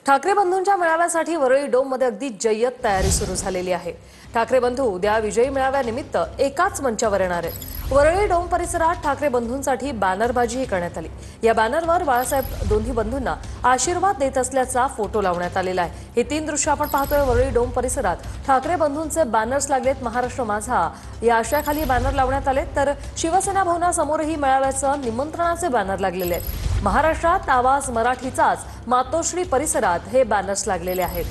ठाकरे बंधूंच्या मेळाव्यासाठी वरळी डोममध्ये अगदी जय्यत तयारी सुरू झालेली आहे। ठाकरे बंधू उद्या विजयी मेळाव्यानिमित्त एकाच मंचावर येणार आहेत। वरळी डोम परिसरात ठाकरे बंधूंसाठी बॅनरबाजीही करण्यात आली। या बॅनरवर बाळासाहेब दोन्ही बंधूंना आशीर्वाद देत असल्याचा फोटो लावण्यात आलेला आहे। हे तीन दृश्य आपण पाहतोय। वरळी डोम परिसरात ठाकरे बंधूंचे बॅनर्स लागलेत। महाराष्ट्र माझा या आशयाखाली बॅनर लावण्यात आले, तर शिवसेना भवनासमोरही मेळाव्याचं निमंत्रणाचे बॅनर लागलेले आहेत। महाराष्ट्रात आवाज मराठीचाच मातोश्री परिसरात हे बॅनर्स लागलेले आहेत।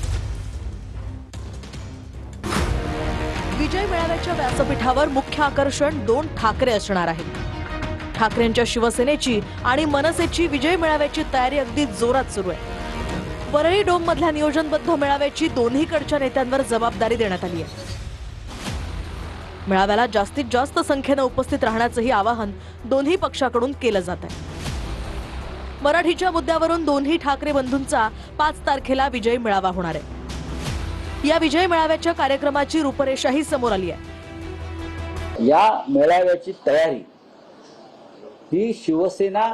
विजय मेळाव्याच्या व्यासपीठावर मुख्य आकर्षण दोन ठाकरे असणार आहेत। ठाकरेंच्या शिवसेनेची आणि मनसेची विजय मेळाव्याची तयारी अगदी जोरात सुरू आहे। वरळी डोम मधल्या नियोजनबद्ध मेळाव्याची दोन्हीकडच्या नेत्यांवर जबाबदारी देण्यात आली आहे। मेळाव्याला जास्तीत जास्त संख्येने उपस्थित राहण्याचंही आवाहन दोन्ही पक्षाकडून केलं जात आहे। मराठीच्या मुद्द्यावरून दोन्ही ठाकरे बंधूंचा 5 तारखेला विजय मेळावा होणार आहे। या विजय मेळाव्याच्या कार्यक्रमाची रूपरेषाही समोर आली आहे। या मेळाव्याची तयारी ही शिवसेना,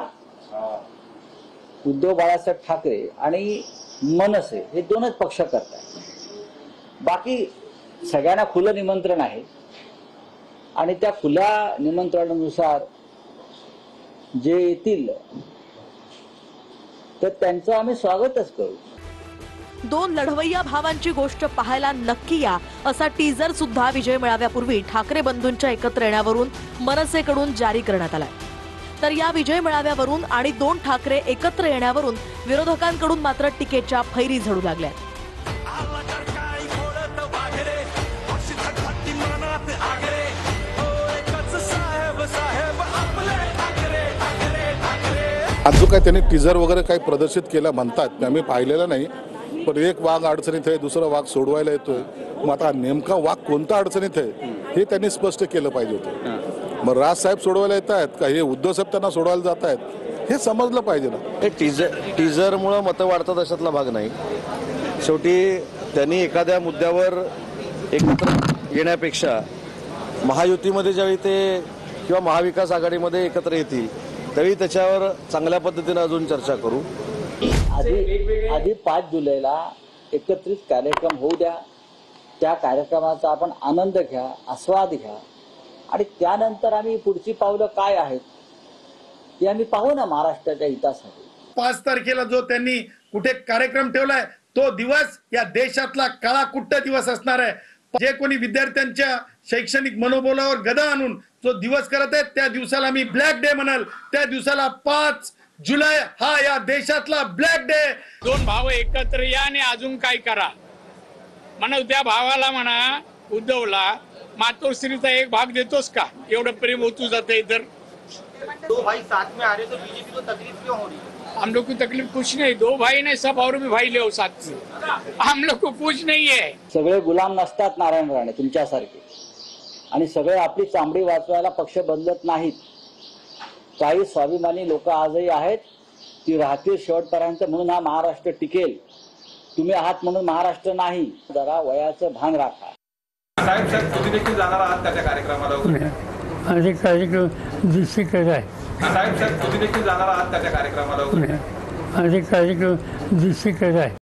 उद्धव बाळासाहेब ठाकरे आणि मनसे हे दोनच पक्ष करतात। बाकी सगळ्यांना खुलं निमंत्रण आहे आणि त्या खुल्या निमंत्रणानुसार जे येतील तर त्यांचं आम्ही स्वागतच करू। दोन लढवय्या भावांची गोष्ट पाहायला नक्की या असा टीजर सुद्धा विजय मेळाव्यापूर्वी ठाकरे बंधूंच्या एकत्र येण्यावरून मनसेकडून जारी करण्यात आलाय। तर या विजय मेळाव्यावरून आणि दोन ठाकरे एकत्र येण्यावरून विरोधकांकडून मात्र टीकेच्या फैरी झडू लागल्या। आज जो काय त्यांनी टीजर वगैरे काही प्रदर्शित केला म्हणतात, आम्ही पाहिलेलं नाही, पण एक वाघ अडचणीत आहे, दुसरा वाघ सोडवायला येतोय। मग आता नेमका वाघ कोणता अडचणीत आहे हे त्यांनी स्पष्ट केलं पाहिजे होतं। मग राजसाहेब सोडवायला येत आहेत का, हे उद्धव साहेब त्यांना सोडवायला जात आहेत, हे समजलं पाहिजे ना। हे टीजरमुळे मतं वाढतात अशातला भाग नाही। शेवटी त्यांनी एखाद्या मुद्द्यावर एकत्र येण्यापेक्षा महायुतीमध्ये ज्यावेळी ते किंवा महाविकास आघाडीमध्ये एकत्र येतील त्यावेळी त्याच्यावर चांगल्या पद्धतीने अजून चर्चा करू। आधी 5 जुलैला एकत्रित कार्यक्रम होऊ द्या, त्या कार्यक्रमाचा आपण आनंद घ्या, आस्वाद घ्या आणि त्यानंतर आम्ही पुढची पावलं काय आहेत ते आम्ही पाहू ना महाराष्ट्राच्या हितासाठी। 5 तारखेला जो त्यांनी कुठे कार्यक्रम ठेवलाय तो दिवस या देशातला काळाकुट्ट दिवस असणार आहे। जे कोणी विद्यार्थ्यांच्या शैक्षणिक मनोबलावर गदा आणून जो दिवस करत आहेत त्या दिवसाला मी ब्लॅक डे म्हणाल। त्या दिवसाला 5 जुलै हा या देशातला ब्लॅक डे। दोन भाव एकत्र या आणि अजून काय करा म्हणा। त्या भावाला म्हणा उद्धवला मातोश्रीचा एक भाग देतोस का? एवढं प्रेम होतू जाते इधर। दो भाई साथ में आ रहे तो बीजेपी को तकलीफ क्यों हो रही है? हम लोग को तकलीफ कुछ नहीं, दो भाई नहीं सब और भी भाई ले साथ में, हम लोग को कुछ नहीं है। सगळे गुलाम नसतात नारायण राणे तुमच्यासारखे, आणि सगळे आपली चांबडी वाचवायला पक्ष बदलत नाहीत। काही स्वाभिमानी लोक आजही आहेत, ती राहतील शेवटपर्यंत, म्हणून हा महाराष्ट्र टिकेल। तुम्ही आहात म्हणून महाराष्ट्र नाही, जरा वयाचं भान राखा। साहेब तुम्ही देखील जाणार आहात त्या कार्यक्रमाला? कार्यक्रम दुसरीकडे आहे। साहेब तुम्ही देखील जाणार आहात त्या कार्यक्रमाला? कार्यक्रम दुसरीकडे आहे।